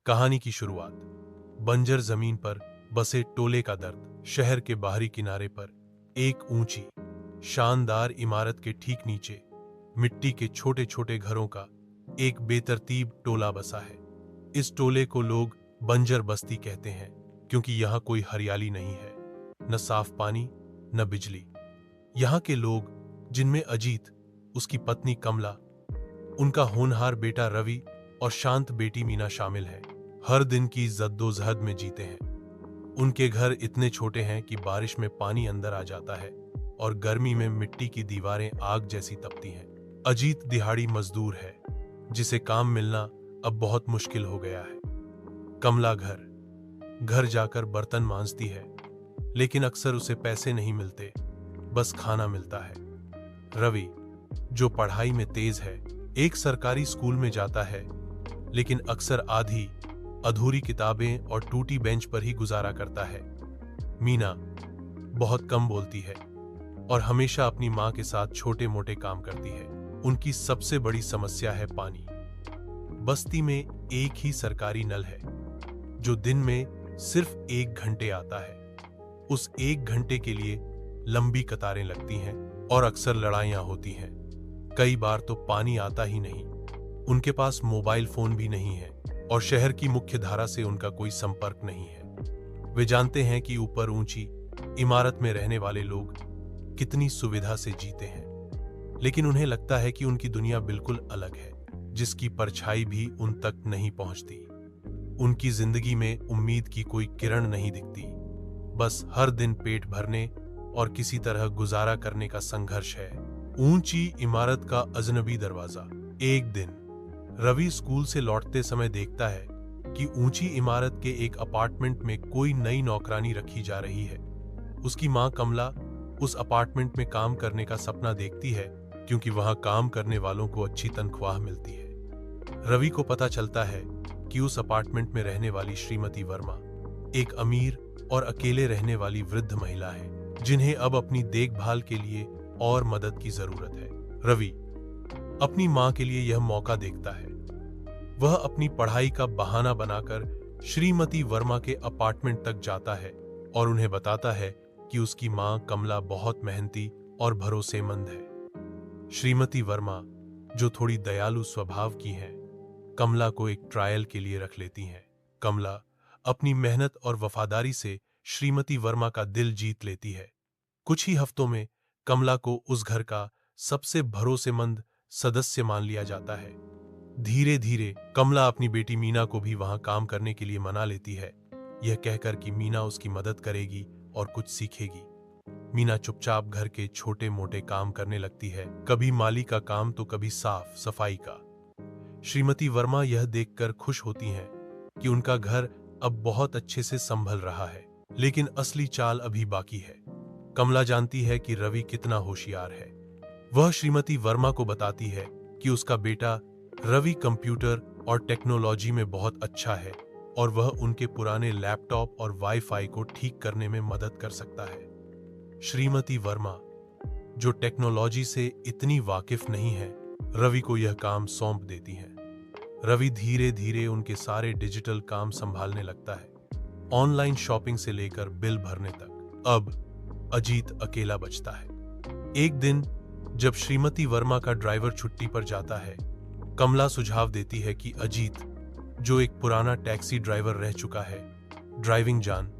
कहानी की शुरुआत। बंजर जमीन पर बसे टोले का दर्द। शहर के बाहरी किनारे पर एक ऊंची शानदार इमारत के ठीक नीचे मिट्टी के छोटे छोटे घरों का एक बेतरतीब टोला बसा है। इस टोले को लोग बंजर बस्ती कहते हैं क्योंकि यहाँ कोई हरियाली नहीं है, न साफ पानी, न बिजली। यहाँ के लोग, जिनमें अजीत, उसकी पत्नी कमला, उनका होनहार बेटा रवि और शांत बेटी मीना शामिल है, हर दिन की जद्दोजहद में जीते हैं। उनके घर इतने छोटे हैं कि बारिश में पानी अंदर आ जाता है और गर्मी में मिट्टी की दीवारें आग जैसी तपती हैं। अजीत दिहाड़ी मजदूर है, जिसे काम मिलना अब बहुत मुश्किल हो गया है। कमला घर घर जाकर बर्तन मांजती है, लेकिन अक्सर उसे पैसे नहीं मिलते, बस खाना मिलता है। रवि, जो पढ़ाई में तेज है, एक सरकारी स्कूल में जाता है, लेकिन अक्सर आधी अधूरी किताबें और टूटी बेंच पर ही गुजारा करता है। मीना बहुत कम बोलती है और हमेशा अपनी मां के साथ छोटे मोटे काम करती है। उनकी सबसे बड़ी समस्या है पानी। बस्ती में एक ही सरकारी नल है, जो दिन में सिर्फ 1 घंटे आता है। उस 1 घंटे के लिए लंबी कतारें लगती हैं और अक्सर लड़ाइयां होती हैं। कई बार तो पानी आता ही नहीं। उनके पास मोबाइल फोन भी नहीं है और शहर की मुख्य धारा से उनका कोई संपर्क नहीं है। वे जानते हैं कि ऊपर ऊंची इमारत में रहने वाले लोग कितनी सुविधा से जीते हैं, लेकिन उन्हें लगता है कि उनकी दुनिया बिल्कुल अलग है, जिसकी परछाई भी उन तक नहीं पहुंचती। उनकी जिंदगी में उम्मीद की कोई किरण नहीं दिखती, बस हर दिन पेट भरने और किसी तरह गुजारा करने का संघर्ष है। ऊंची इमारत का अजनबी दरवाजा। एक दिन रवि स्कूल से लौटते समय देखता है कि ऊंची इमारत के एक अपार्टमेंट में कोई नई नौकरानी रखी जा रही है। उसकी मां कमला उस अपार्टमेंट में काम करने का सपना देखती है, क्योंकि वहां काम करने वालों को अच्छी तनख्वाह मिलती है। रवि को पता चलता है कि उस अपार्टमेंट में रहने वाली श्रीमती वर्मा एक अमीर और अकेले रहने वाली वृद्ध महिला है, जिन्हें अब अपनी देखभाल के लिए और मदद की जरूरत है। रवि अपनी मां के लिए यह मौका देखता है। वह अपनी पढ़ाई का बहाना बनाकर श्रीमती वर्मा के अपार्टमेंट तक जाता है और उन्हें बताता है कि उसकी मां कमला बहुत मेहनती और भरोसेमंद है। श्रीमती वर्मा, जो थोड़ी दयालु स्वभाव की हैं, कमला को एक ट्रायल के लिए रख लेती हैं। कमला अपनी मेहनत और वफादारी से श्रीमती वर्मा का दिल जीत लेती है। कुछ ही हफ्तों में कमला को उस घर का सबसे भरोसेमंद सदस्य मान लिया जाता है। धीरे धीरे कमला अपनी बेटी मीना को भी वहां काम करने के लिए मना लेती है, यह कहकर कि मीना उसकी मदद करेगी और कुछ सीखेगी। मीना चुपचाप घर के छोटे मोटे काम करने लगती है, कभी माली का काम तो कभी साफ सफाई का। श्रीमती वर्मा यह देखकर खुश होती हैं कि उनका घर अब बहुत अच्छे से संभल रहा है, लेकिन असली चाल अभी बाकी है। कमला जानती है कि रवि कितना होशियार है। वह श्रीमती वर्मा को बताती है कि उसका बेटा रवि कंप्यूटर और टेक्नोलॉजी में बहुत अच्छा है और वह उनके पुराने लैपटॉप और वाईफाई को ठीक करने में मदद कर सकता है। श्रीमती वर्मा, जो टेक्नोलॉजी से इतनी वाकिफ नहीं है, रवि को यह काम सौंप देती हैं। रवि धीरे धीरे उनके सारे डिजिटल काम संभालने लगता है, ऑनलाइन शॉपिंग से लेकर बिल भरने तक। अब अजीत अकेला बचता है। एक दिन जब श्रीमती वर्मा का ड्राइवर छुट्टी पर जाता है, कमला सुझाव देती है कि अजीत, जो एक पुराना टैक्सी ड्राइवर रह चुका है, ड्राइविंग जान